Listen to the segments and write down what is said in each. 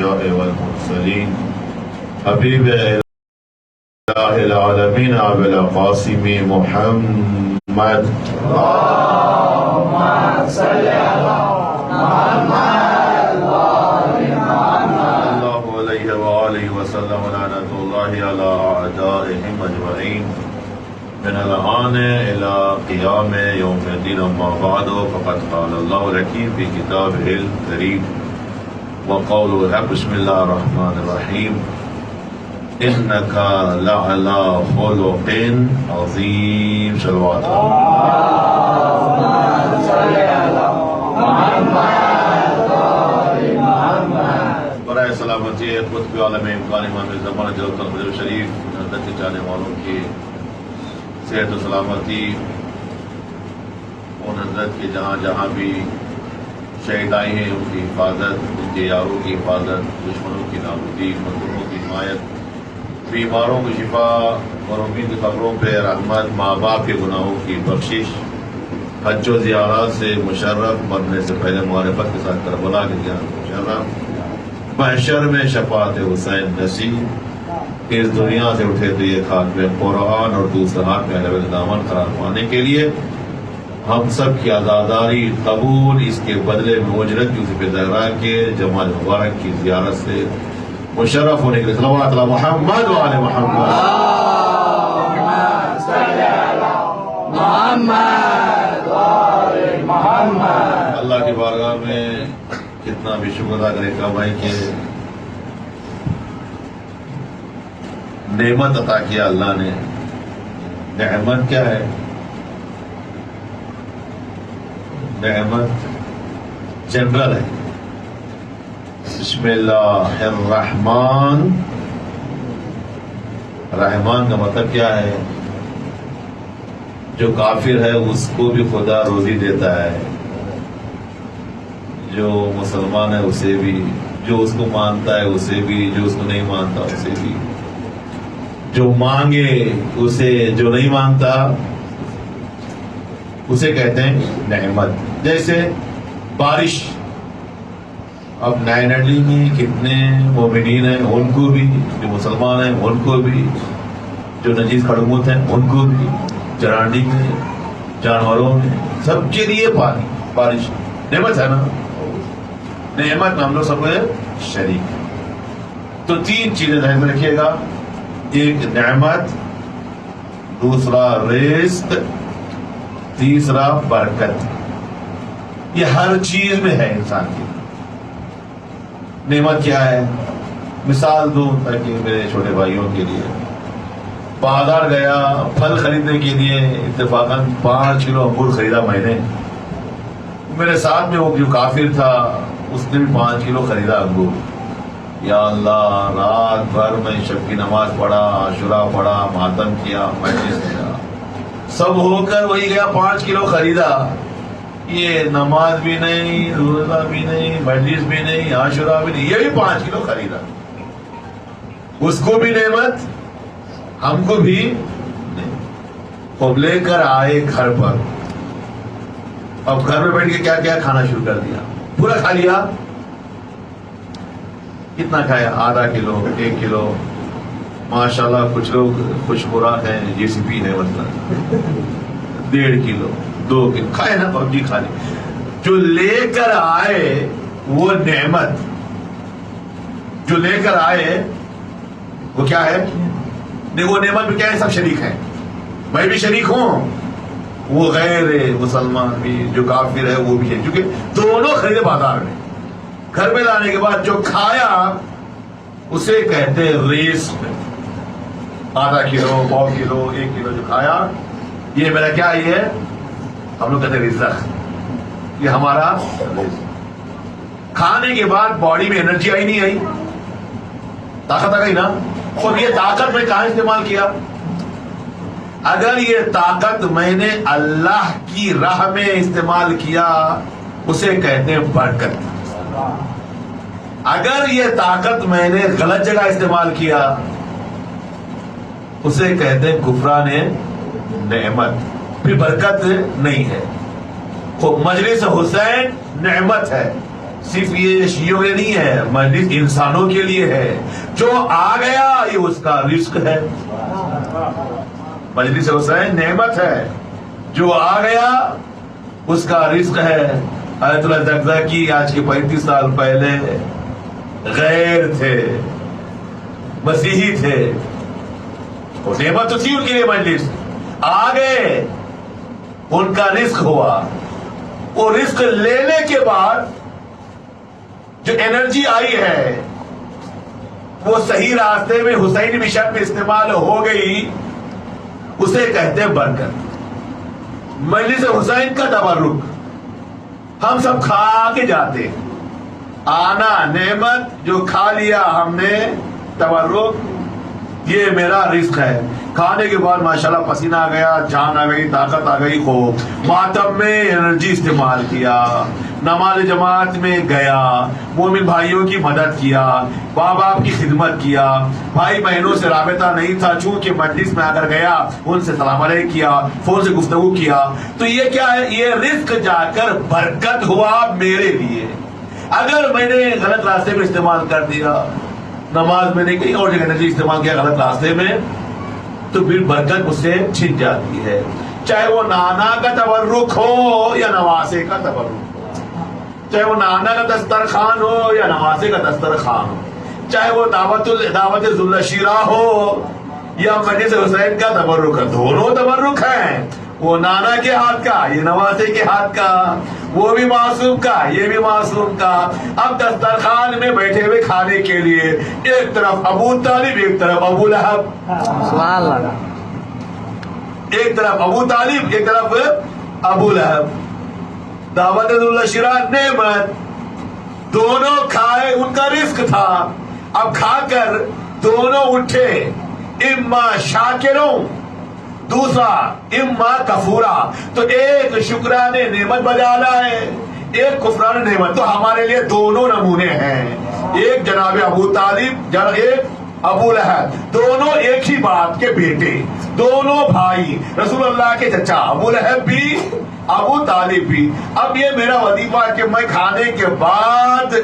والمرسلين حبيب إله العالمين أبي القاسم محمد اللهم صل على محمد وآل محمد الله عليه وآله وسلم لعنة الله على أعدائهم أجمعين من الآن إلى قيام يوم الدين. أما بعد فقد قال الله الحكيم في كتابه الكريم وقوله الحق بسم الله الرحمن الرحيم إنك لعلى خلق عظيم. صلوات اللهم صل على محمد وآل محمد. برائے سلامتی قطب عالم امکان امام زمان جلالت المدر شریف حضرت کے چاہنے والوں کی صحت و سلامتی، ان حضرت کے جہاں جہاں بھی شہید آئی ہیں ان کی حفاظت، ان کے یاروں کی حفاظت، دشمنوں کی نابودی، مظلوموں کی حمایت، بیماروں کی شفا اور امید کی قبروں پہ رحمت، ماں باپ کے گناہوں کی بخشش، حج و زیارات سے مشرف، مرنے سے پہلے معرفت کے ساتھ کربلا کے گیان مشرف، محشر میں شفاعت حسین نصیب، اس دنیا سے اٹھے تو یہ خاک میں قرآن اور دوسرے ہاتھ میں اہل دامن قرار پانے کے لیے ہم سب کی عزاداری قبول، اس کے بدلے میں اجرت یوسف زہرا کے جمال مبارک کی زیارت سے مشرف ہونے کے لیے صلوات علی محمد و آل محمد. اللهم صل على محمد وآل محمد. اللہ کی بارگاہ میں کتنا بھی شکر ادا کرے کہ بھائی کہ نعمت عطا کیا اللہ نے. نعمت کیا ہے؟ نعمت جنرل ہے. بسم اللہ الرحمن. رحمان کا مطلب کیا ہے؟ جو کافر ہے اس کو بھی خدا روزی دیتا ہے، جو مسلمان ہے اسے بھی، جو اس کو مانتا ہے اسے بھی، جو اس کو نہیں مانتا اسے بھی، جو مانگے اسے، جو نہیں مانگتا اسے کہتے ہیں نعمت. جیسے بارش، اب نائنڈلی میں کتنے مومنین ہیں، ان کو بھی، جو مسلمان ہیں ان کو بھی، جو نجیس خڑموت ہیں ان کو بھی، چرانڈی میں، جانوروں میں، سب کے لیے پانی، بارش نعمت ہے نا. نعمت میں ہم لوگ سب شریک ہیں. تو تین چیزیں ذہن میں رکھیے گا، ایک نعمت، دوسرا رزق، تیسرا برکت. یہ ہر چیز میں ہے انسان کی. نعمت کیا ہے؟ مثال دوں تاکہ میرے چھوٹے بھائیوں کے لیے. بازار گیا پھل خریدنے کے لیے، اتفاقاً 5 کلو انگور خریدا میں نے. میرے ساتھ میں وہ جو کافر تھا اس نے بھی 5 کلو خریدا انگور. یا اللہ، رات بھر میں شب کی نماز پڑھا، عاشورہ پڑھا، ماتم کیا، مجلس کیا، سب ہو کر وہی گیا 5 کلو خریدا. یہ نماز بھی نہیں، روزہ بھی نہیں، مجلس بھی نہیں، عاشورہ بھی نہیں، یہ بھی 5 کلو خریدا. اس کو بھی نعمت، ہم کو بھی نہیں. خوب لے کر آئے گھر پر. اب گھر میں بیٹھ کے کیا کیا کھانا شروع کر دیا، پورا کھا لیا. کتنا کھایا؟ آدھا کلو، 1 کلو. ماشاءاللہ کچھ لوگ خوش خوراک ہیں، JCP ہے مطلب 1.5 کلو، 2 کلو کھائے نا، پبجی کھا لی. جو لے کر آئے وہ نعمت، جو لے کر آئے وہ کیا ہے؟ نہیں، وہ نعمت بھی کیا ہے؟ سب شریک ہیں. میں بھی شریک ہوں، وہ غیر مسلمان بھی، جو کافر ہے وہ بھی ہے، کیونکہ دونوں خریدے بازار میں. گھر میں لانے کے بعد جو کھایا اسے کہتے ہیں رزق. آدھا کلو، 1.5 کلو، 1 کلو جو کھایا، یہ میرا کیا ہے؟ یہ ہم لوگ کہتے ہیں رزق. یہ ہمارا رزق. کھانے کے بعد باڈی میں انرجی آئی نہیں آئی؟ طاقت آ گئی نا. اور یہ طاقت میں کہاں استعمال کیا؟ اگر یہ طاقت میں نے اللہ کی راہ میں استعمال کیا اسے کہتے ہیں برکت. اگر یہ طاقت میں نے غلط جگہ استعمال کیا اسے کہتے ہیں کفران نعمت، پھر برکت نہیں ہے. مجلس حسین نعمت ہے، صرف یہ شیعوں کے نہیں ہے، مجلس انسانوں کے لیے ہے. جو آ گیا یہ اس کا رزق ہے. مجلس حسین نعمت ہے، جو آ گیا اس کا رزق ہے. آیت اللہ زکزاکی آج کے 35 سال پہلے غیر تھے، مسیحی تھے، وہ نعمت تو تھی ان کے لیے. مجلس آ گئے، ان کا رزق ہوا. وہ رزق لینے کے بعد جو انرجی آئی ہے وہ صحیح راستے میں حسینی مشن میں استعمال ہو گئی، اسے کہتے ہیں برکت. مجلس حسین کا تبرک ہم سب کھا کے جاتے، آنا نعمت، جو کھا لیا ہم نے تبرک، یہ میرا رزق ہے. کھانے کے بعد ماشاءاللہ پسینہ آ گیا، جان آ گئی، طاقت آ گئی، خوب ماتم میں انرجی استعمال کیا، نماز جماعت میں گیا، مومن بھائیوں کی مدد کیا، ماں باپ کی خدمت کیا، بھائی بہنوں سے رابطہ نہیں تھا، چونکہ مجلس میں اگر گیا ان سے سلام علیکم کیا، فون سے گفتگو کیا، تو یہ کیا ہے؟ یہ رزق جا کر برکت ہوا میرے لیے. اگر میں نے غلط راستے میں استعمال کر دیا، نماز میں نہیں، کہیں اور جگہ انرجی استعمال کیا غلط راستے میں، تو پھر برکت اس سے چھن جاتی ہے. چاہے وہ نانا کا تبرک ہو یا نواسے کا تبرک ہو، چاہے وہ نانا کا دسترخوان ہو یا نواسے کا دسترخوان ہو، چاہے وہ دعوت ذوالشیرہ ہو یا مجلس حسین کا تبرک ہے، دونوں تبرک ہیں. وہ نانا کے ہاتھ کا، یہ نواسے کے ہاتھ کا، وہ بھی معصوم کا، یہ بھی معصوم کا. اب دسترخوان میں بیٹھے ہوئے کھانے کے لیے ایک طرف ابو طالب، ایک طرف ابو لہب، سبحان اللہ، ایک طرف ابو طالب، ایک طرف ابو لہب. دعوت ذوالشیرہ نعمت، دونوں کھائے، ان کا رزق تھا. اب کھا کر دونوں اٹھے، اما شاکروں، دوسرا اما کفورا. تو ایک شکران نعمت بجا لائے، ایک کفران نعمت. تو ہمارے لیے دونوں نمونے ہیں، ایک جناب ابو طالب، ایک ابو لہب، دونوں ایک ہی باپ کے بیٹے، دونوں بھائی، رسول اللہ کے چچا، ابو لہب بھی ابو طالب بھی. اب یہ میرا وظیفہ ہے کہ میں کھانے کے بعد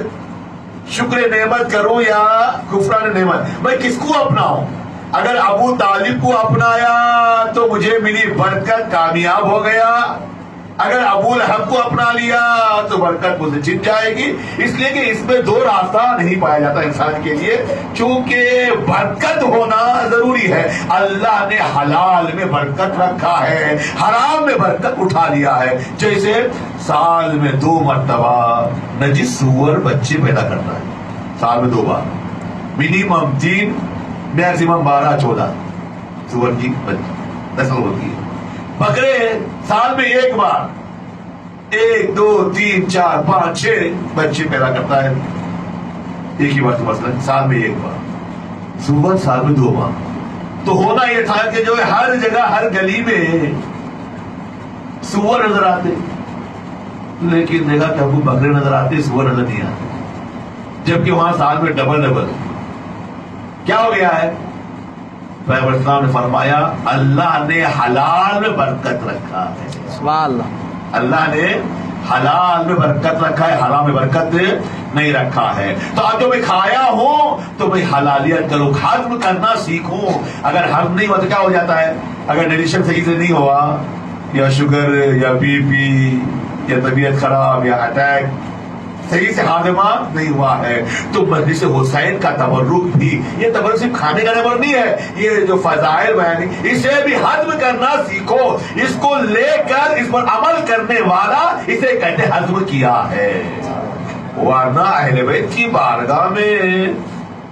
شکر نعمت کروں یا کفران نعمت، میں کس کو اپناؤں؟ اگر ابو طالب کو اپنایا تو مجھے ملی برکت، کامیاب ہو گیا. اگر ابو لہب کو اپنا لیا تو برکت مجھے چھن جائے گی. اس لیے کہ اس میں دو راستہ نہیں پایا جاتا انسان کے لیے، چونکہ برکت ہونا ضروری ہے. اللہ نے حلال میں برکت رکھا ہے، حرام میں برکت اٹھا لیا ہے. جیسے سال میں 2 مرتبہ نجس سور بچے پیدا کرتا ہے، سال میں 2 بار، منیمم 3، میکسیمم 12-14 سور کی نسل ہوتی ہے. بکرے سال میں 1 بار 1 2 3 4 5 6 بچے پیدا کرتا ہے ایک ہی بار. مثلا سال میں 1 بار، سور سال میں 2 بار. تو ہونا یہ تھا کہ جو ہر جگہ ہر گلی میں سور نظر آتے، لیکن دیکھا کہ اب بکرے نظر آتے، سور نظر نہیں آتے. جبکہ وہاں سال میں ڈبل کیا ہو گیا ہے؟ پیغمبر اسلام نے فرمایا اللہ نے حلال میں برکت رکھا ہے. سبحان اللہ، اللہ نے حلال میں برکت رکھا ہے، حرام میں برکت نہیں رکھا ہے. تو اب جو میں کھایا ہوں تو میں حلالیت کروں، ہضم کرنا سیکھوں. اگر ہضم نہیں ہوا تو کیا ہو جاتا ہے؟ اگر ڈائجیشن صحیح سے نہیں ہوا، یا شوگر یا بی پی یا طبیعت خراب یا اٹیک، صحیح سے ہاضمہ نہیں ہوا ہے، تو مجلس حسین کا تبرک بھی، یہ تبرک صرف کھانے کا تبرک نہیں ہے، یہ جو فضائل بیان، اسے بھی ہضم کرنا سیکھو. اس کو لے کر اس پر عمل کرنے والا اسے کہتے ہضم کیا ہے. ورنہ اہل بیت کی بارگاہ میں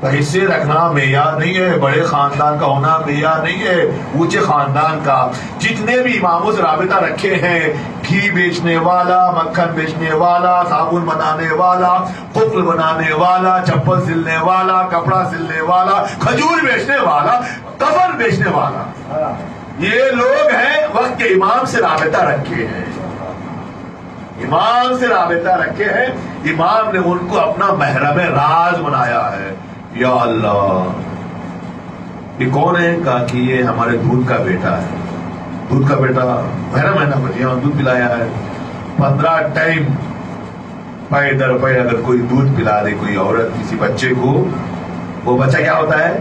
حصے رکھنا معیار نہیں ہے، بڑے خاندان کا ہونا معیار نہیں ہے، اونچے خاندان کا. جتنے بھی اماموں سے رابطہ رکھے ہیں، گھی بیچنے والا، مکھن بیچنے والا، صابن بنانے والا، قفل بنانے والا، چپل سلنے والا، کپڑا سلنے والا، کھجور بیچنے والا، کفن بیچنے والا، یہ لوگ ہیں وقت کے امام سے رابطہ رکھے ہیں، امام سے رابطہ رکھے ہیں. امام نے ان کو اپنا محرم راز بنایا ہے. یا اللہ، یہ کون ہے؟ کہا کہ یہ ہمارے دودھ کا بیٹا ہے. دودھ کا بیٹا 12 مہینہ بچے دودھ پلایا ہے، 15 پے در پے اگر کوئی دودھ پلا دے کوئی عورت کسی بچے کو، وہ بچہ کیا ہوتا ہے؟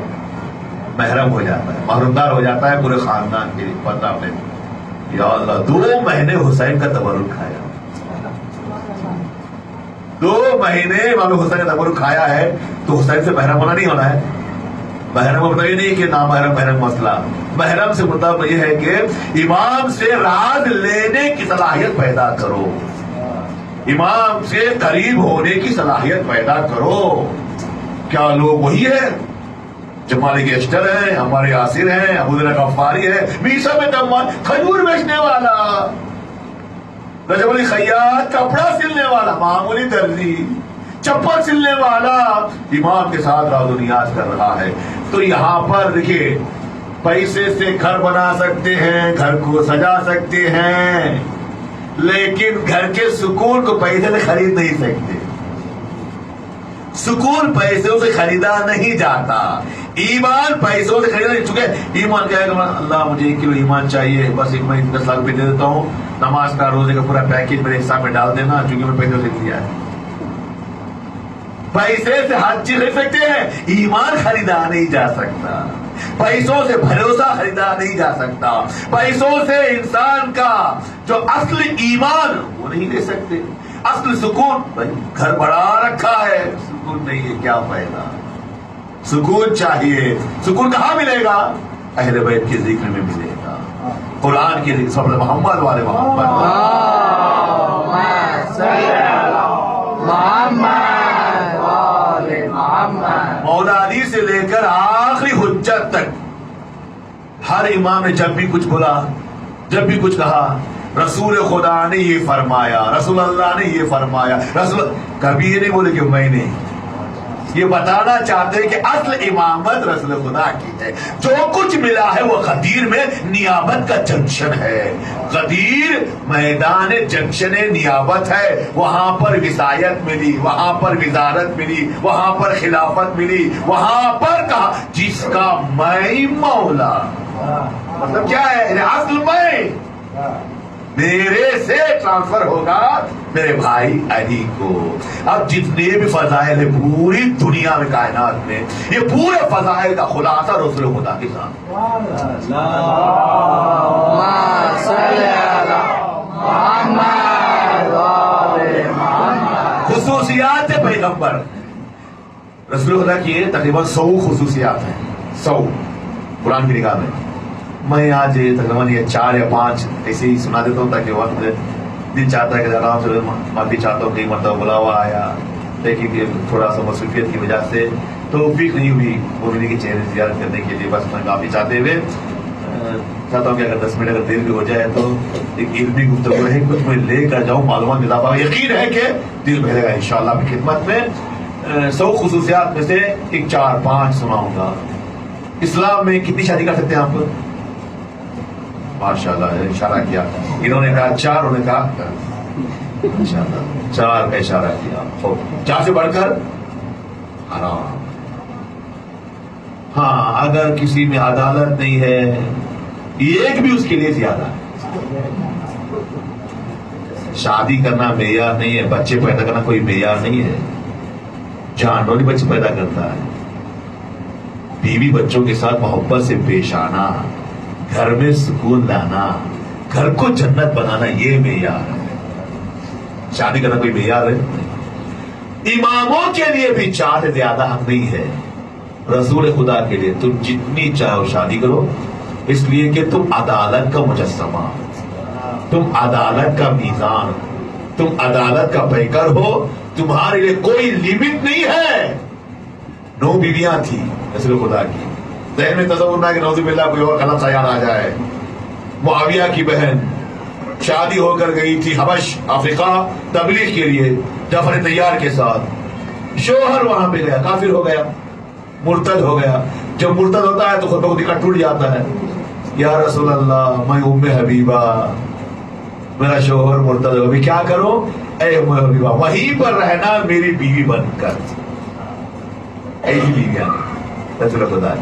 محرم ہو جاتا ہے، محرمدار ہو جاتا ہے پورے خاندان کے لیے. پتہ آپ نے یا اللہ 2 مہینے حسین کا تبرک کھایا، 2 مہینے امام حسین کا تبرک کھایا ہے، تو حسین سے محرم ہونا نہیں ہونا ہے. محرم مطلب یہ نہیں کہ نامحرم محرم مسئلہ، محرم سے مطلب یہ ہے کہ امام سے راز لینے کی صلاحیت پیدا کرو، امام سے قریب ہونے کی صلاحیت پیدا کرو. کیا لوگ وہی ہے جو مالک اشتر ہیں، ہمارے یاسر ہیں، ابو ذر غفاری ہے، میسا میں دمان کھجور بیچنے والا، رجب علی خیاط کپڑا سلنے والا، معمولی درزی چپل سلنے والا امام کے ساتھ راز و نیاز کر رہا ہے. تو یہاں پر دیکھیے پیسے سے گھر بنا سکتے ہیں، گھر کو سجا سکتے ہیں، لیکن گھر کے سکون کو پیسے سے خرید نہیں سکتے. سکون پیسوں سے خریدا نہیں جاتا، ایمان پیسوں سے خریدا نہیں. چونکہ ایمان کیا ہے کہ اللہ مجھے 1 کلو ایمان چاہیے، بس ایک میں 10 لاکھ روپے دے دیتا ہوں، نماز کا روزے کا پورا پیکج میرے حساب میں ڈال دینا، چونکہ میں پیسوں سے لیا ہے. پیسے سے ہر چیز خرید سکتے ہیں، ایمان خریدا نہیں جا سکتا. پیسوں سے بھروسہ خریدا نہیں جا سکتا، پیسوں سے انسان کا جو اصل ایمان وہ نہیں لے سکتے. اصل سکون بھائی گھر بڑا رکھا ہے، سکون نہیں ہے، کیا فائدہ. سکون چاہیے، سکون کہاں ملے گا؟ اہل بیت کے ذکر میں ملے گا، قرآن کے ذکر، سب محمد والے محمد. مولا علی سے لے کر آخری حجت تک ہر امام نے جب بھی کچھ بولا، جب بھی کچھ کہا، رسول خدا نے یہ فرمایا، رسول اللہ نے یہ فرمایا، رسول کبھی یہ نہیں بولے کہ میں نے. یہ بتانا چاہتے ہیں کہ اصل امامت رسول خدا کی ہے. جو کچھ ملا ہے وہ غدیر میں نیابت کا جنکشن ہے. غدیر میدان جنکشن نیابت ہے، وہاں پر وصایت ملی، وہاں پر وزارت ملی، وہاں پر خلافت ملی، وہاں پر کہا جس کا میں مولا. مطلب کیا ہے؟ اصل میں میرے سے ٹرانسفر ہوگا میرے بھائی علی کو. اب جتنے بھی فضائل ہیں پوری دنیا میں کائنات میں، یہ پورے فضائل کا خلاصہ رسول خدا کے ساتھ. خصوصیات پیغمبر رسول خدا کی تقریباً 100 خصوصیات ہیں، 100 قرآن کی نگاہ میں. میں آج تقریباً یہ 4 یا 5 ایسے ہی سنا دیتا ہوں تاکہ وقت دل چاہتا ہے کہ آرام سے معافی چاہتا ہوں. کئی مرتبہ بلاوا آیا لیکن تھوڑا سا مصروفیت کی وجہ سے توفیق نہیں ہوئی مومنین کے چہرے زیارت کرنے کے لیے. بس میں معافی چاہتے ہوئے چاہتا ہوں کہ اگر 10 منٹ اگر دیر بھی ہو جائے تو ایک علمی گفتگو ہے، کچھ میں لے کر جاؤں، معلومات میں اضافہ. یقین ہے کہ دل بھرے گا انشاءاللہ آپ کی خدمت میں. 100 خصوصیات میں سے ایک 4-5 سناؤں گا. اسلام میں کتنی شادی کر سکتے ہیں آپ؟ ماشاءاللہ اشارہ کیا، انہوں نے کہا 4، انہوں نے کہا ماشاءاللہ 4 کا اشارہ کیا. 4 سے بڑھ کر حرام. ہاں اگر کسی میں عدالت نہیں ہے، ایک بھی اس کے لیے زیادہ ہے. شادی کرنا معیار نہیں ہے، بچے پیدا کرنا کوئی معیار نہیں ہے. جانوروں نے بچے پیدا کرتا ہے، بیوی بچوں کے ساتھ محبت سے پیش آنا، گھر میں سکون لانا، گھر کو جنت بنانا، یہ معیار ہے. شادی کرنا کوئی معیار ہے؟ اماموں کے لیے بھی 4 سے زیادہ حق نہیں ہے. رسول خدا کے لیے تم جتنی چاہو شادی کرو، اس لیے کہ تم عدالت کا مجسمہ، تم عدالت کا میزان، تم عدالت کا پیکر ہو. تمہارے لیے کوئی لیمٹ نہیں ہے. 9 بیویاں تھیں رسول خدا کی. ذہن میں تصور نہ کہ نعوذ باللہ کوئی اور غلط خیال آ جائے. معاویہ کی بہن شادی ہو کر گئی تھی حبش افریقہ تبلیغ کے لیے جعفر طیار کے ساتھ. شوہر وہاں پہ گیا، کافر ہو گیا، مرتد ہو گیا. جب مرتد ہوتا ہے تو خود بخود کا ٹوٹ جاتا ہے. یا رسول اللہ میں ام حبیبہ، میرا شوہر مرتد ہو، ابھی کیا کروں؟ اے ام حبیبہ وہیں پر رہنا میری بیوی بن کر. ایسی بیویاں رسول خدا.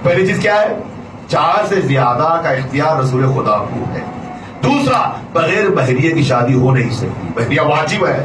پہلی چیز کیا ہے؟ 4 سے زیادہ کا اختیار رسول خدا کو ہے. دوسرا، بغیر بحریہ کی شادی ہو نہیں سکتی. بحریہ واجب ہے.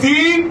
3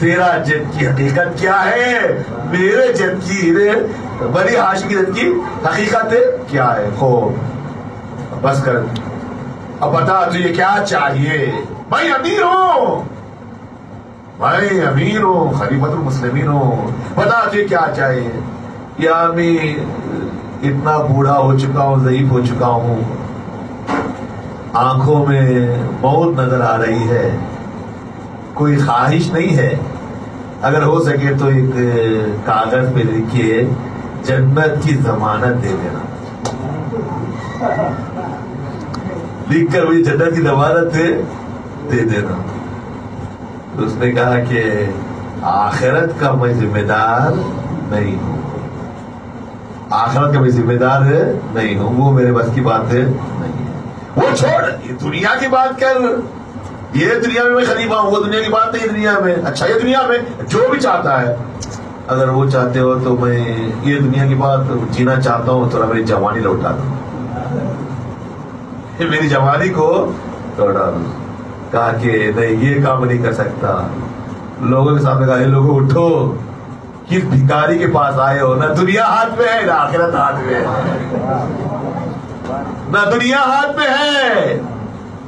تیرا جد کی حقیقت کیا ہے؟ میرے جد کی بنی ہاشم کی جد کی حقیقت کیا ہے؟ خوب بس کر، اب بتا تجھے کیا چاہیے؟ میں امیر ہوں، میں امیر ہوں، خلیفۃ المسلمین ہوں، بتا تجھے کیا چاہیے؟ یا میں اتنا بوڑھا ہو چکا ہوں، ضعیف ہو چکا ہوں، آنکھوں میں موت نظر آ رہی ہے، کوئی خواہش نہیں ہے، اگر ہو سکے تو ایک کاغذ پہ لکھیے جنت کی ضمانت دے دینا، لکھ کر مجھے جنت کی ضمانت دے دینا۔ تو اس نے کہا کہ آخرت کا میں ذمہ دار نہیں ہوں، آخرت کا میں ذمہ دار نہیں ہوں، وہ میرے بس کی بات نہیں ہے، وہ چھوڑ، یہ دنیا کی بات کر، یہ دنیا میں میں خلیفہ ہوں، وہ دنیا کی بات نہیں، دنیا میں اچھا، یہ دنیا میں جو بھی چاہتا ہے، اگر وہ چاہتے ہو تو میں یہ دنیا کی بات جینا چاہتا ہوں، تھوڑا میری جوانی لوٹا دوں، میری جوانی کو لوٹا دوں۔ کہا کہ نہیں، یہ کام نہیں کر سکتا، لوگوں کے سامنے کہا، لوگوں اٹھو، کس بھکاری کے پاس آئے ہو؟ نہ دنیا ہاتھ میں ہے، نہ آخرت ہاتھ میں ہے، نہ دنیا ہاتھ میں ہے،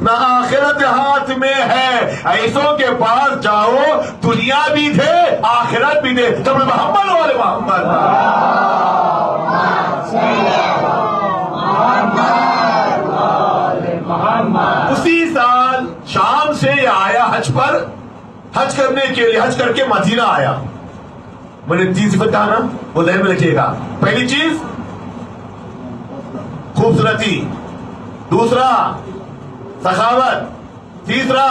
نہ آخرت ہاتھ میں ہے، ایسوں کے پاس جاؤ، دنیا بھی دے، آخرت بھی دے۔ تم محمد والے محمد، اسی سال شام سے آیا حج پر، حج کرنے کے لیے، حج کر کے مدینہ آیا۔ میں نے 3 صفت کہا نا، وہ ذہن میں رکھیے گا۔ پہلی چیز خوبصورتی، دوسرا سخاوت، تیسرا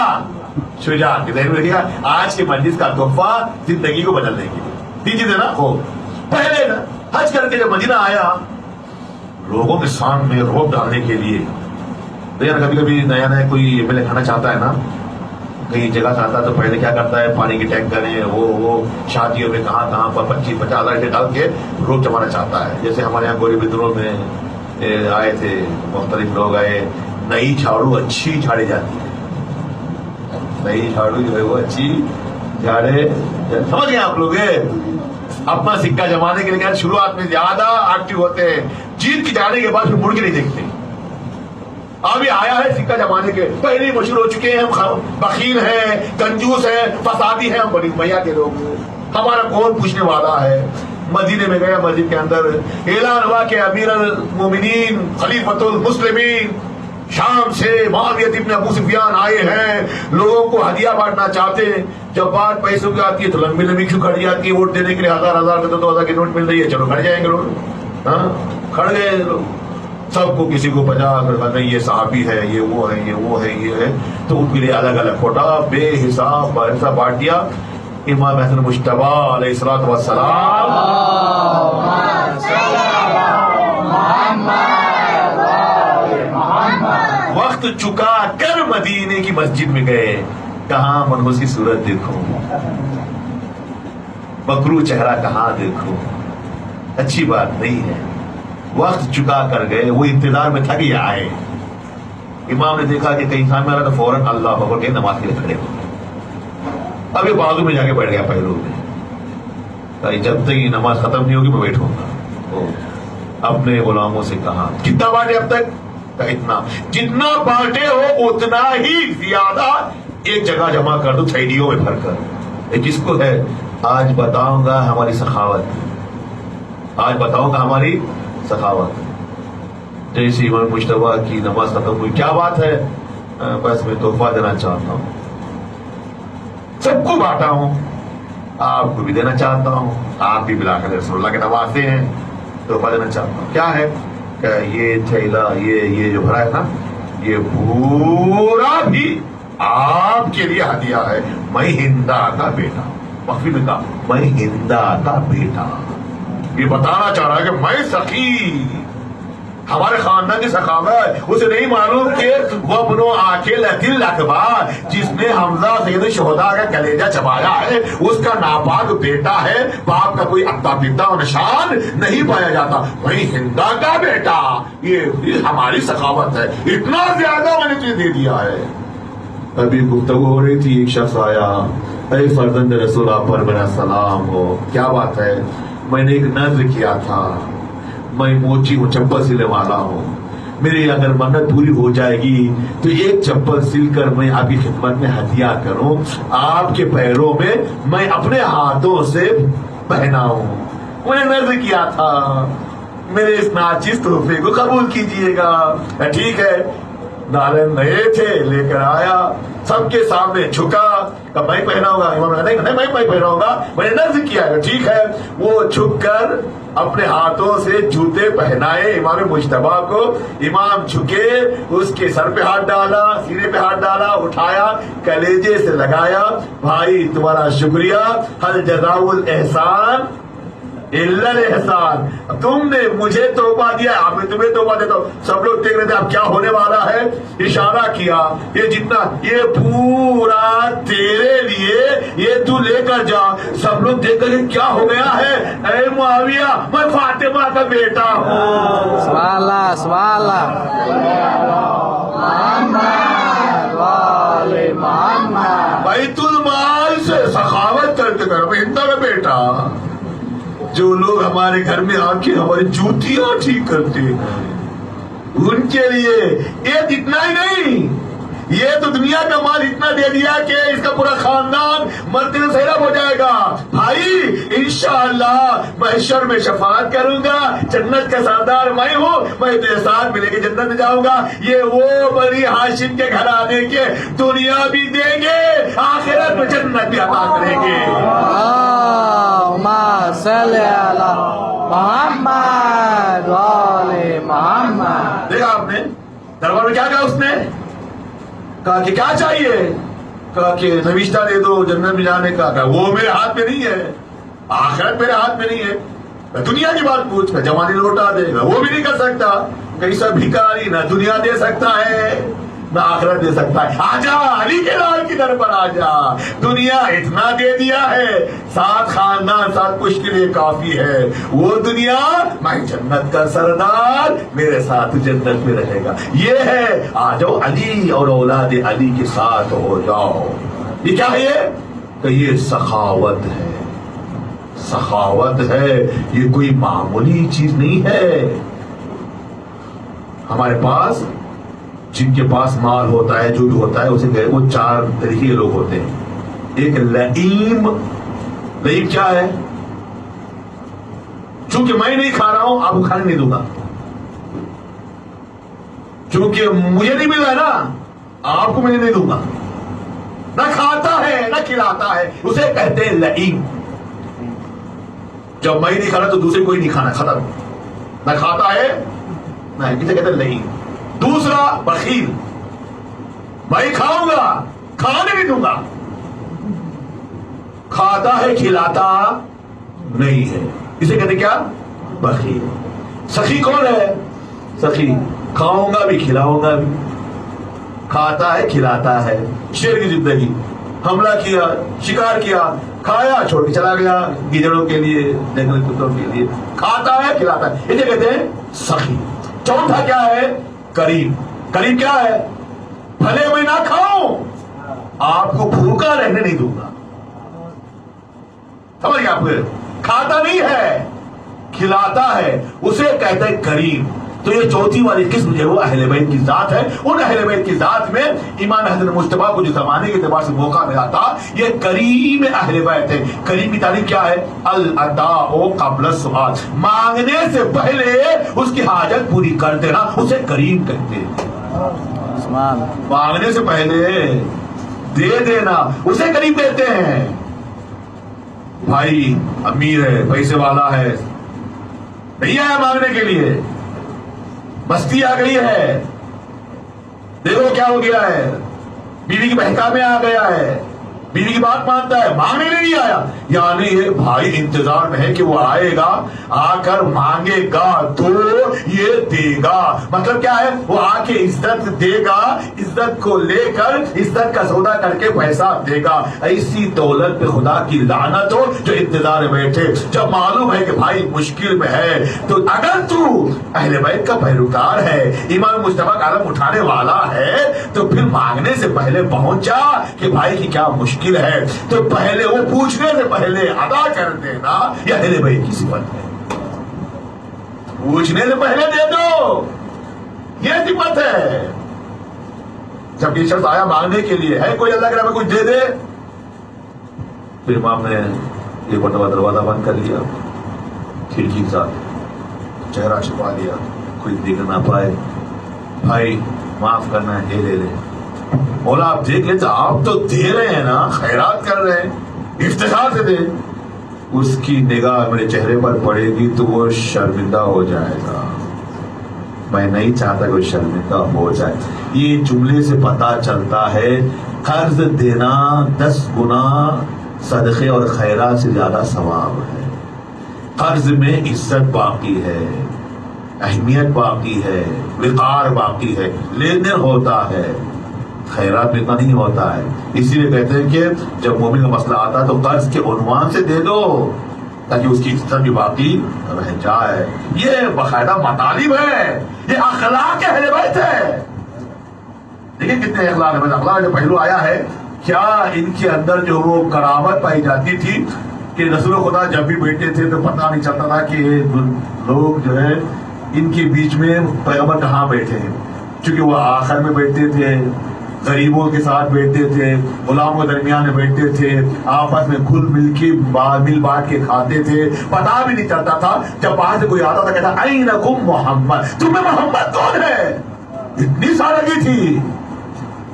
شجاعت۔ ذہن میں رکھیے گا، آج کے مجلس کا تحفہ زندگی کو بدلنے کے لیے 3 چیزیں نا۔ ہو پہلے نا حج کر کے جب مدینہ آیا، لوگوں کے سامنے روب ڈالنے کے لیے، کبھی کبھی نیا نیا کوئی ایم ایل اے کھانا چاہتا ہے نا، کہیں جگہ چاہتا ہے تو پہلے کیا کرتا ہے، پانی کی ٹینکر ہیں، وہ شادیوں میں کہاں پر 25-50 ہزار ڈال کے روپ جمانا چاہتا ہے۔ جیسے ہمارے یہاں گوری بدروں میں آئے تھے، مختلف لوگ آئے، نئی جھاڑو اچھی جھاڑی جاتی ہے، نئی جھاڑو جو ہے وہ اچھی جھاڑے، سمجھ گئے آپ لوگ؟ اپنا سکہ جمانے کے لیے شروعات میں زیادہ ایکٹیو ہوتے ہیں، جیت کی جانے کے بعد پھر مڑ کے نہیں دیکھتے۔ ابھی آیا ہے سکہ جمانے کے، پہلے مشہور ہو چکے ہیں، ہم بخیل ہیں، کنجوس ہیں، فسادی ہیں، ہم بڑی میاں کے لوگ، ہمارا کون پوچھنے والا ہے۔ مدینے میں گیا، مسجد کے اندر اعلان ہوا کہ امیر المومنین خلیفۃ المسلمین شام سے معاویہ ابن ابو سفیان آئے ہیں، لوگوں کو ہدیہ بانٹنا چاہتے ہیں۔ جب بات پیسوں کی آتی ہے تو لمبی لمبی کیوں کھڑ جاتی ہے، ووٹ دینے کے لیے 1000 کا 2000 کے نوٹ مل رہی ہے، چلو کھڑ جائیں گے لوگ، ہاں کھڑ گئے لوگ، سب کو کسی کو 50 نہیں، یہ صحابی ہے، یہ وہ ہے، یہ وہ ہے، یہ ہے، تو ان کے لیے الگ الگ کوٹا بے حساب ایسا بانٹ دیا۔ امام حسن مجتبی علیہ الصلوۃ والسلام وقت چکا کر مدینے کی مسجد میں گئے، کہاں منحوس کی صورت دیکھو، مکروہ چہرہ کہاں دیکھو، اچھی بات نہیں ہے۔ وقت چکا کر گئے، وہ انتظار میں تھک گیا آئے، امام نے دیکھا کہ کہیں سامنے آ رہا تو فوراً اللہ اکبر کے نماز کے لیے کھڑے ہو گئے۔ اب یہ بازو میں جا کے بیٹھ گیا پہلو میں، کہ جب تک یہ نماز ختم نہیں ہوگی میں بیٹھوں گا۔ اپنے غلاموں سے کہا کتنا بانٹے اب تک؟ کہ اتنا، جتنا بانٹے ہو اتنا ہی زیادہ ایک جگہ جمع کر دو تھیلیوں میں بھر کر۔ کس کو ہے؟ آج بتاؤں گا ہماری سخاوت، آج بتاؤں گا ہماری سخاوت۔ جیسی امام مجتبی کی نماز ختم ہوئی، کیا بات ہے، بس میں تحفہ دینا چاہتا ہوں، سب کو بانٹا ہوں، آپ کو بھی دینا چاہتا ہوں، آپ بھی بالآخر رسول اللہ کے نواسے ہیں، تحفہ دینا چاہتا ہوں۔ کیا ہے کہ یہ تھیلا، یہ جو بھرا ہے نا، یہ پورا بھی آپ کے لیے ہدیہ ہے، میں ہندا کا بیٹا، مخفی میں کہا میں ہندا کا بیٹا، یہ بتانا چاہ رہا ہے کہ میں سخی، ہمارے خاندان کی سخاوت اسے نہیں معلوم کہ وہ بنو عاقل دل اکبر جس نے حمزہ سید الشہداء کا کلیجہ چبایا ہے، اس کا ناپاک بیٹا ہے، باپ کا کوئی اتا پیتا اور نشان نہیں پایا جاتا، وہی ہندا کا بیٹا، یہ ہماری سخاوت ہے، اتنا زیادہ میں نے تجھے دے دیا ہے۔ ابھی گفتگو ہو رہی تھی، ایک شخص آیا اے فرزند رسول آپ پر میرا سلام ہو. کیا بات ہے, میں نے ایک نذر کیا تھا, میں موچی ہوں, چپل سلنے والا ہوں, میری اگر منت پوری ہو جائے گی تو ایک چپل سل کر میں آپ کی خدمت میں ہدیہ کروں, آپ کے پیروں میں میں اپنے ہاتھوں سے پہناؤں. میں نے نذر کیا تھا, میرے اس ناچیز تحفے کو قبول کیجئے گا. ٹھیک ہے. نالن نئے تھے, لے کر آیا, سب کے سامنے جھکا, کب میں پہناؤں گا؟ امام نہیں میں پہناؤں گا, میں نے نذر کیا ہے. ٹھیک ہے. وہ جھک کر اپنے ہاتھوں سے جوتے پہنائے امام مجتبیٰ کو. امام جھکے, اس کے سر پہ ہاتھ ڈالا, سینے پہ ہاتھ ڈالا, اٹھایا, کلیجے سے لگایا. بھائی تمہارا شکریہ, ہل جزاء الاحسان الا الاحسان. تم نے مجھے تحفہ دیا, آپ نے تمہیں تحفہ دیتا ہوں. سب لوگ دیکھ رہے تھے اب کیا ہونے والا ہے. اشارہ کیا, یہ جتنا, یہ پورا تیرے لیے, یہ تو لے کر جا. سب لوگ دیکھ کر کیا ہو گیا ہے. اے معاویہ, میں فاطمہ کا بیٹا ہوں. سبحان اللہ, سبحان اللہ. بیت المال سے سخاوت کرتے کر بہتر کا بیٹا. جو لوگ ہمارے گھر میں آ کے ہماری جوتیاں ٹھیک کرتے ہیں, ان کے لیے یہ اتنا ہی نہیں, یہ تو دنیا کا مال اتنا دے دیا کہ اس کا پورا خاندان مرتے میں سیراب ہو جائے گا. بھائی انشاءاللہ محشر میں شفاعت کروں گا, جنت کا سردار میں ہوں, میں تیرے ساتھ ملے کے جنت میں جاؤں گا. یہ وہ بنی ہاشم کے گھر آنے کے دنیا بھی دیں گے, آخرت میں جنت بھی عطا کریں گے. اللہم صلی علی محمد وآل محمد. دیکھا آپ نے دربار میں کیا کہا, اس نے کہا کہ کیا چاہیے, کہا کہ نوشتہ دے دو جنت میں جانے کا. کہا وہ میرے ہاتھ میں نہیں ہے, آخرت میرے ہاتھ میں نہیں ہے. دنیا کی بات پوچھ کر جوانی لوٹا دے گا, وہ بھی نہیں کر سکتا. کیسا بھکاری, نہ دنیا دے سکتا ہے نہ آخرت دے سکتا ہے. آجا علی کے لال کی در پر آجا, دنیا اتنا دے دیا ہے, ساتھ خاندان ساتھ کچھ کے لیے کافی ہے. وہ دنیا, میں جنت کا سردار, میرے ساتھ جنت میں رہے گا. یہ ہے آجاؤ علی اور اولاد علی کے ساتھ ہو جاؤ. یہ کیا ہے کہ یہ سخاوت ہے, سخاوت ہے. یہ کوئی معمولی چیز نہیں ہے. ہمارے پاس جن کے پاس مال ہوتا ہے, جو بھی ہوتا ہے, اسے کہے وہ چار طریقے کے لوگ ہوتے ہیں. ایک لئیم. لئیم کیا ہے؟ چونکہ میں نہیں کھا رہا ہوں آپ کو کھانے نہیں دوں گا, چونکہ مجھے نہیں مل رہا ہے نا, آپ کو میں نہیں دوں گا. نہ کھاتا ہے نہ کھلاتا ہے, اسے کہتے ہیں لئیم. جب میں نہیں کھا رہا تو دوسرے کوئی نہیں کھانا, ختم. نہ کھاتا ہے نہ, اسے کہتے ہیں لئیم. دوسرا بخیل, میں کھاؤں گا کھانے نہیں دوں گا, کھاتا ہے کھلاتا نہیں ہے, اسے کہتے کیا؟ بخیل. سخی کون ہے؟ سخی کھاؤں گا بھی کھلاؤں گا بھی, کھاتا ہے کھلاتا ہے. شیر کی زندگی, حملہ کیا, شکار کیا, کھایا چھوڑ کے چلا گیا گیدڑوں کے لیے, جنگل کتوں کے لیے. کھاتا ہے کھلاتا ہے, اسے کہتے ہیں سخی. چوتھا کیا ہے؟ کریم. کریم کیا ہے؟ بھلے میں نہ کھاؤں, آپ کو بھوکا رہنے نہیں دوں گا. سمجھ گیا آپ کو؟ کھاتا نہیں ہے کھلاتا ہے, اسے کہتے ہیں کریم. تو یہ چوتھی والی قسم جو ہے وہ اہل بیت کی ذات ہے. ان اہل بیت کی ذات میں امام حضرت مجتبیٰ کو جو زمانے کے اعتبار سے موقع ملا تھا, یہ کریم اہل بیت ہے. کریم کی تعریف کیا ہے؟ الاداء قبل السؤال, مانگنے سے پہلے اس کی حاجت پوری کر دینا, اسے کریم کہتے ہیں. مانگنے سے پہلے دے دینا, اسے کریم کہتے ہیں. بھائی امیر ہے, پیسے والا ہے, نہیں آیا مانگنے کے لیے, مستی آ گئی ہے, دیکھو کیا ہو گیا ہے, بیوی کی بہکا میں آ گیا ہے, بیوی کی بات مانتا ہے, مانگنے نہیں آیا. یعنی یہ بھائی انتظار میں ہے کہ وہ آئے گا, آ کر مانگے گا تو یہ دے گا. مطلب کیا ہے؟ وہ آ کے عزت دے گا, عزت کو لے کر عزت کا سودا کر کے پیسہ دے گا. ایسی دولت پہ خدا کی لعنت ہو جو انتظار میں بیٹھے. جب معلوم ہے کہ بھائی مشکل میں ہے, تو اگر تو اہل بیت کا پیروکار ہے, امام مصطفیٰ کا علم اٹھانے والا ہے, تو پھر مانگنے سے پہلے پہنچ جا کہ بھائی کی کیا مشکل ہے. تو پہلے وہ پوچھنے سے پہلے ادا کر دینا, یہ اہل بیت کی صفت ہے. پوچھنے سے پہلے دے دو, یہ صفت ہے. جب یہ شخص آیا مانگنے کے لیے, ہے کوئی اللہ کے نام میں کچھ دے دے, پھر امام نے یہ مرتبہ دروازہ بند کر لیا, کھڑکی کے ساتھ چہرہ چھپا لیا, کوئی دیکھ نہ پائے. بھائی معاف کرنا ہے, لے لے. مولا آپ دیکھ لیتے, آپ تو دے رہے ہیں نا, خیرات کر رہے ہیں, افتخار سے دے. اس کی نگاہ میرے چہرے پر پڑے گی تو وہ شرمندہ ہو جائے گا. میں نہیں چاہتا کہ وہ شرمندہ ہو جائے. یہ جملے سے پتا چلتا ہے قرض دینا 10 گنا صدقے اور خیرات سے زیادہ ثواب ہے. قرض میں عزت باقی ہے, اہمیت باقی ہے, وقار باقی ہے, لین دین ہوتا ہے. خیرات میں اتنا نہیں ہوتا ہے. اسی لیے کہتے ہیں کہ جب مومن کا مسئلہ آتا ہے تو قرض کے عنوان سے دے دو تاکہ اس کی عزت بھی باقی رہ جائے. یہ باقاعدہ مطالب ہے, یہ اخلاق اہل بیت ہے. دیکھیں کتنے اخلاق ہے. اخلاق جو پہلو آیا ہے, کیا ان کے اندر جو وہ کرامت پائی جاتی تھی کہ رسول خدا جب بھی بیٹھتے تھے تو پتہ نہیں چلتا تھا کہ لوگ جو ہے ان کے بیچ میں پیغمبر کہاں بیٹھے ہیں. چونکہ وہ آخر میں بیٹھتے تھے, غریبوں کے ساتھ بیٹھتے تھے, غلاموں کے درمیان میں بیٹھتے تھے, آپس میں گھل مل کے مل بانٹ کے کھاتے تھے, پتا بھی نہیں چلتا تھا. جب باہر سے کوئی آتا تھا کہتا اینکم محمد, تمہیں محمد کون ہے, اتنی سادگی تھی.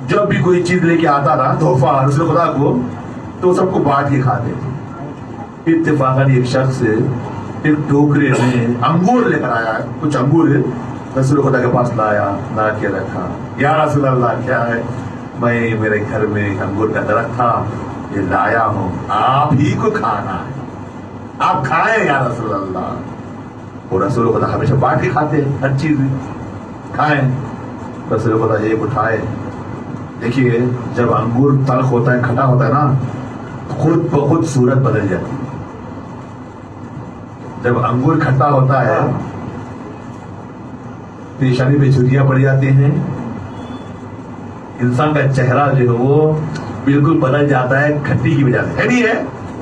جب بھی کوئی چیز لے کے آتا تھا تحفہ رسول خدا کو, تو سب کو بانٹ کے کھاتے تھے. اتفاقاً ایک شخص ایک ٹوکرے میں انگور لے کر آیا, کچھ انگور رسول خدا کے پاس لایا, لا کے رکھا. یا رسول اللہ کیا ہے؟ میں میرے گھر میں ایک انگور کا درخت تھا, یہ لایا ہوں, آپ ہی کو کھانا ہے, آپ کھائیں یا رسول اللہ. اور رسول خدا ہمیشہ بانٹ کے کھاتے ہیں, ہر چیز کھائیں. رسول خدا ایک اٹھائے. دیکھیے جب انگور تلخ ہوتا ہے, کھٹا ہوتا ہے نا, خود بخود صورت بدل جاتی ہے. جب انگور کھٹا ہوتا ہے پیشانی پہ چھریاں پڑ جاتی ہیں, انسان کا چہرہ جو ہے وہ بالکل بدل جاتا ہے کھٹی کی وجہ سے. ہے نہیں ہے,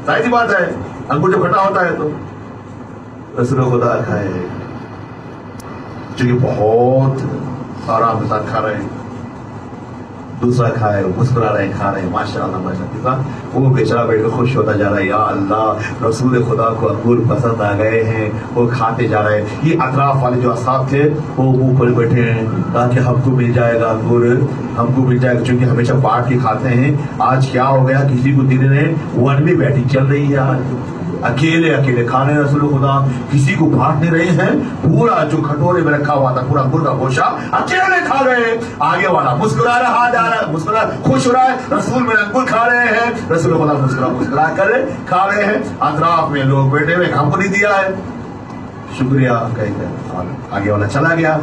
ظاہر سی بات ہے, انگور جب کھٹا ہوتا ہے تو. رسول خدا کھائے, چونکہ بہت آرام کے ساتھ کھا رہے ہیں. دوسرا کھائے, مسکرا رہے ہیں, کھا رہے ہیں, ماشاء اللہ ماشاء اللہ. وہ بیچارہ بیٹھ کے خوش ہوتا جا رہا ہے, یا اللہ رسول خدا کو انگور پسند آ گئے ہیں, وہ کھاتے جا رہے ہیں. یہ اطراف والے جو اصحاب تھے وہ منہ کھولے بیٹھے ہیں تاکہ ہم کو مل جائے گا انگور, ہم کو مل جائے گا, کیونکہ ہمیشہ بانٹ کے کھاتے ہیں. آج کیا ہو گیا, کسی کو دن میں ون میں بیٹھی چل رہی ہے, آج اکیلے اکیلے کھانے رسول خدا, کسی کو بانٹ نہیں رہے ہیں. پورا جو کھٹورے میں رکھا ہوا تھا پورا انگور کا گوشہ اکیلے کھا رہے ہیں. آگے والا مسکرا رہا جا رہا ہے, مسکرا خوش ہو رہا ہے, رسول میں انگور کھا رہے ہیں, رسول خدا مسکرا کر کھا رہے ہیں. اطراف میں لوگ بیٹھے ہوئے, ہم کو نہیں دیا ہے, شکریہ کہہ کر آگے والا چلا گیا.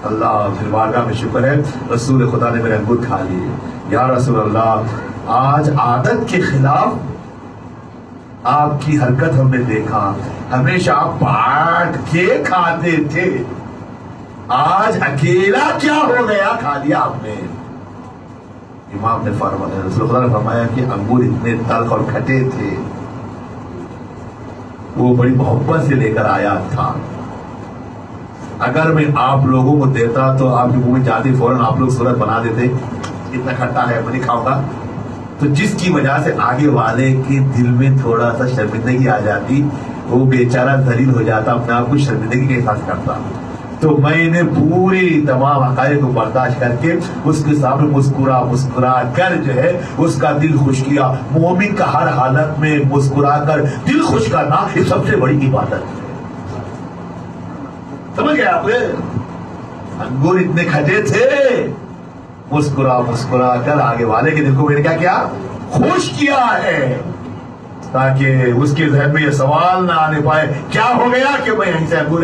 اللہ پھر بارگاہ میں شکر ہے رسول خدا نے میرے انگور کھا لیے. یا رسول اللہ, آج عادت کے خلاف آپ کی حرکت ہم نے دیکھا, ہمیشہ آپ بانٹ کے کھاتے تھے, آج اکیلا کیا ہو گیا, کھا لیا آپ نے. امام نے فرمایا, رسول خدا نے فرمایا کہ انگور اتنے تلخ اور کھٹے تھے, وہ بڑی محبت سے لے کر آیا تھا. اگر میں آپ لوگوں کو دیتا تو آپ کے منہ میں جاتے فوراً آپ لوگ صورت بنا دیتے, اتنا کھٹا ہے میں نہیں کھاؤں گا. تو جس کی وجہ سے آگے والے کے دل میں تھوڑا سا شرمندگی آ جاتی, وہ بیچارہ ذلیل ہو جاتا, اپنے آپ کو شرمندگی کا احساس کرتا. تو میں نے پوری تمام حقائق کو برداشت کر کے اس کے سامنے مسکرا کر جو ہے اس کا دل خوش کیا. مومن کا ہر حالت میں مسکرا کر دل خوش کرنا یہ سب سے بڑی عبادت ہے. سمجھ گئے آپ؟ انگور اتنے کھٹے تھے, مسکرا کر آگے والے کے دل کو میں نے کیا خوش کیا ہے, تاکہ اس کے ذہن میں یہ سوال نہ آنے پائے کیا ہو گیا کہ میں یہیں سے انگور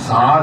7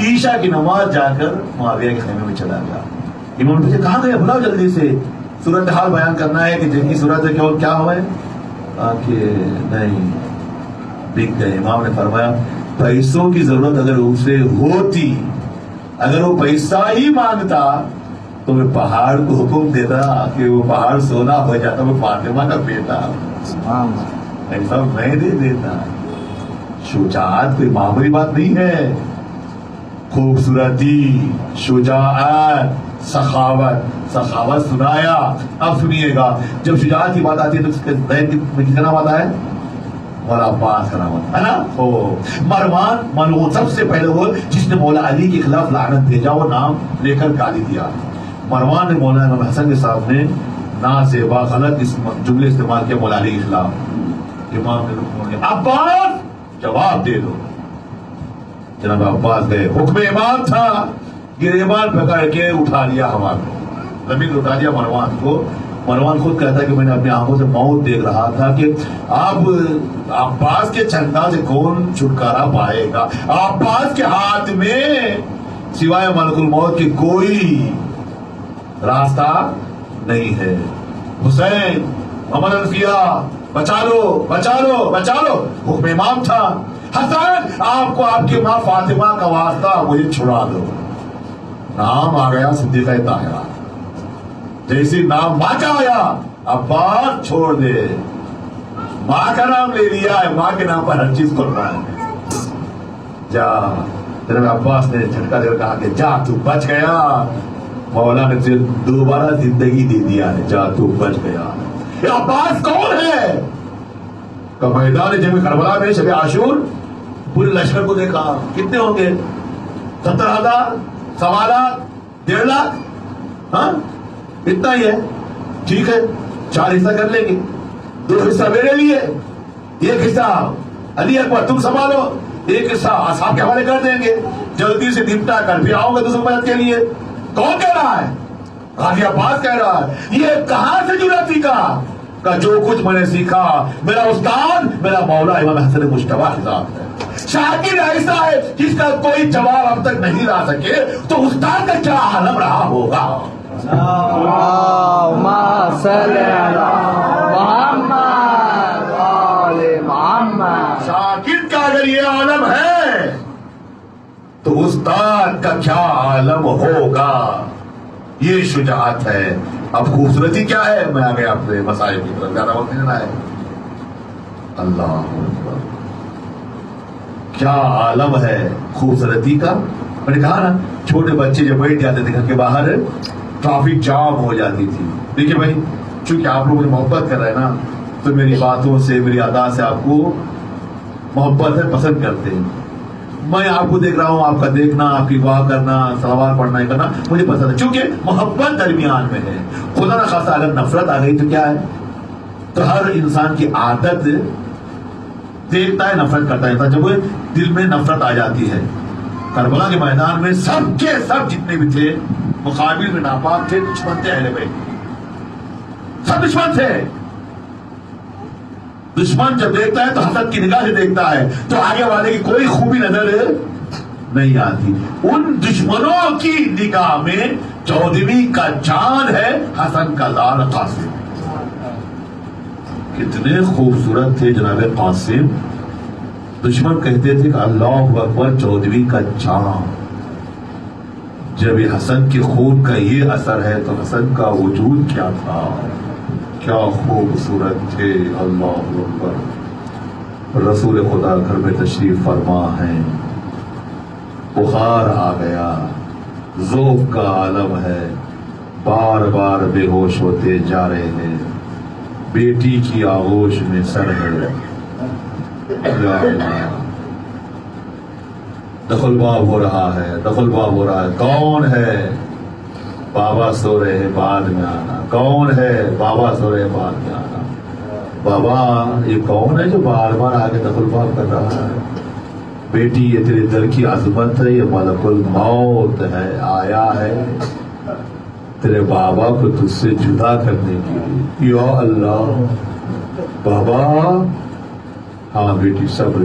عشاء کی نماز جا کر معاویہ کے خیمے میں چلا گیا. امام نے پوچھا کہاں گئے, بلاؤ جلدی سے, صورتحال بیان کرنا ہے کہ جن کی صورت ہے کیا ہوا ہے کہ نہیں بک گئے. امام نے فرمایا پیسوں کی ضرورت اگر اسے ہوتی, اگر وہ پیسہ ہی مانگتا تو میں پہاڑ کو حکم دیتا کہ وہ پہاڑ سونا ہو جاتا, وہ فاطمہ کا بیٹا, ایسا میں دے دیتا. شجاعت کوئی معمولی بات نہیں ہے. خوبصورتی, شجاعت, سخاوت سنایا. اب سنیے گا, جب شجاعت کی بات آتی ہے تو اس کے کیا نام آتا ہے؟ مولا عباس کا نام آتا ہے نا. مروان وہ سب سے پہلے وہ جس نے مولا علی کے خلاف لعنت بھیجا, وہ نام لے کر گالی دیا. مروان نے مولانا امام حسن کے سامنے نازیبا غلط جملے استعمال کیا مولا علی کے خلاف. امام نے رکن دیا, عباس جواب دے دو. جناب عباس گئے, حکم امام تھا, گریبان پکڑ کے اٹھا لیا ہوا کو, زمین سے اٹھا دیا مروان کو. مروان خود کہتا ہے کہ میں نے اپنی آنکھوں سے موت دیکھ رہا تھا کہ اب عباس کے چنگا سے کون چھٹکارا پائے گا. عباس کے ہاتھ میں سوائے ملک الموت کے کوئی راستہ نہیں ہے. حسین, محمد انفیہ, بچا لو بچا لو بچا لو, حکم امام تھا. حسن, آپ کو آپ کی ماں فاطمہ کا واسطہ, مجھے چھڑا دو. نام آ گیا صدیقہ طاہرہ. جیسے نام ماں کا آیا, عباس چھوڑ دے, ماں کا نام لے لیا ہے, ماں کے نام پر ہر چیز کر رہا ہے. جا. جناب عباس نے جھٹکا دے کر کہا کہ جا تو بچ گیا, مولا نے تجھے دوبارہ زندگی دے دیا ہے, جا تو بچ گیا. یہ عباس کون ہے؟ کہ میدان جنگ کربلا میں شب عاشور پورے لشکر کو دیکھا, کتنے ہوں گے؟ 70,000, 1.25 لاکھ, 1.5 لاکھ, ہاں اتنا ہی ہے. ٹھیک ہے, 4 حصہ کر لیں گے, 2 حصہ میرے لیے, 1 حصہ علی اکبر تم سنبھالو, 1 حصہ اصحاب کے حوالے کر دیں گے, جلدی سے نمٹا کر پھر آؤ گے دوسروں مدد کے لیے. کون کہہ رہا ہے؟ غازی عباس کہہ رہا ہے. یہ کہاں سے جرأت کا جو کچھ میں نے سیکھا, میرا استاد میرا مولا امام حسن مجتبیٰ کے ساتھ ہے. شاکر ایسا ہے جس کا کوئی جواب اب تک نہیں لا سکے, تو استاد کا کیا عالم رہا ہوگا. اللہم صلی علی محمد آل محمد. شاکر کا اگر یہ عالم ہے تو استاد کا کیا عالم ہوگا. یہ شجاعت ہے. اب خوبصورتی کیا ہے, میں آگے اپنے مسائل کی طرف زیادہ وقت دینا ہے. اللہ اکبر, کیا عالم ہے خوبصورتی کا. میں نے کہا نا, چھوٹے بچے جب بیٹھ جاتے تھے گھر کے باہر, ٹریفک جام ہو جاتی تھی. دیکھیے بھائی, چونکہ آپ لوگ مجھے محبت کر رہے ہیں نا, تو میری باتوں سے میری ادا سے آپ کو محبت ہے, پسند کرتے ہیں. میں آپ کو دیکھ رہا ہوں, آپ کا دیکھنا, آپ کی دعا کرنا, صلوات پڑھنا ہی کرنا مجھے پسند ہے, چونکہ محبت درمیان میں ہے. خدا نہ خاصا اگر نفرت آ گئی تو کیا ہے, تو ہر انسان کی عادت دیکھتا ہے نفرت کرتا ہے. جب دل میں نفرت آ جاتی ہے, کربلا کے میدان میں سب کے سب جتنے بھی تھے مقابل میں ناپاک تھے, دشمن تھے اہل بیت, سب دشمن تھے. دشمن جب دیکھتا ہے تو حسد کی نگاہ سے دیکھتا ہے, تو آگے والے کی کوئی خوبی نظر نہیں آتی. ان دشمنوں کی نگاہ میں 14ویں کا چاند ہے حسن کا لال قاسم. کتنے خوبصورت تھے جناب قاسم. دشمن کہتے تھے کہ اللہ اکبر 14ویں کا چاند. جب یہ حسن کے خون کا یہ اثر ہے تو حسن کا وجود کیا تھا, کیا خوبصورت تھے. اللہ اکبر. رسول خدا گھر میں تشریف فرما ہیں, بخار آ گیا, ذوق کا عالم ہے, بار بار بے ہوش ہوتے جا رہے ہیں, بیٹی کی آغوش میں سر ہے. یا اللہ, دخل باب ہو رہا ہے, دخل باب ہو رہا ہے. کون ہے؟ بابا سو رہے ہیں, بعد میں آنا. کون ہے؟ بابا سو رہے ہیں, بعد میں آنا. بابا یہ کون ہے جو بار بار آگے دخل باب کر رہا ہے؟ بیٹی یہ تیرے دل کی عظمت ہے, یہ ملک الموت ہے, آیا ہے تیرے بابا کو تجھ سے جدا کرنے کے لیے. یا اللہ. بابا, ہاں بیٹی صبر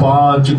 5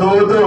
2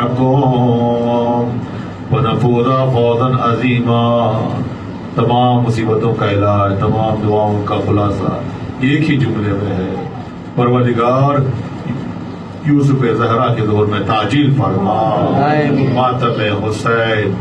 معكم ونفوز فوزا عظیما. تمام مصیبتوں کا علاج، تمام دعاؤں کا خلاصہ ایک ہی جملے میں ہے، پروردگار یوسف زہرا کے دور میں تعجیل فرما، آمین. ماتم حسین.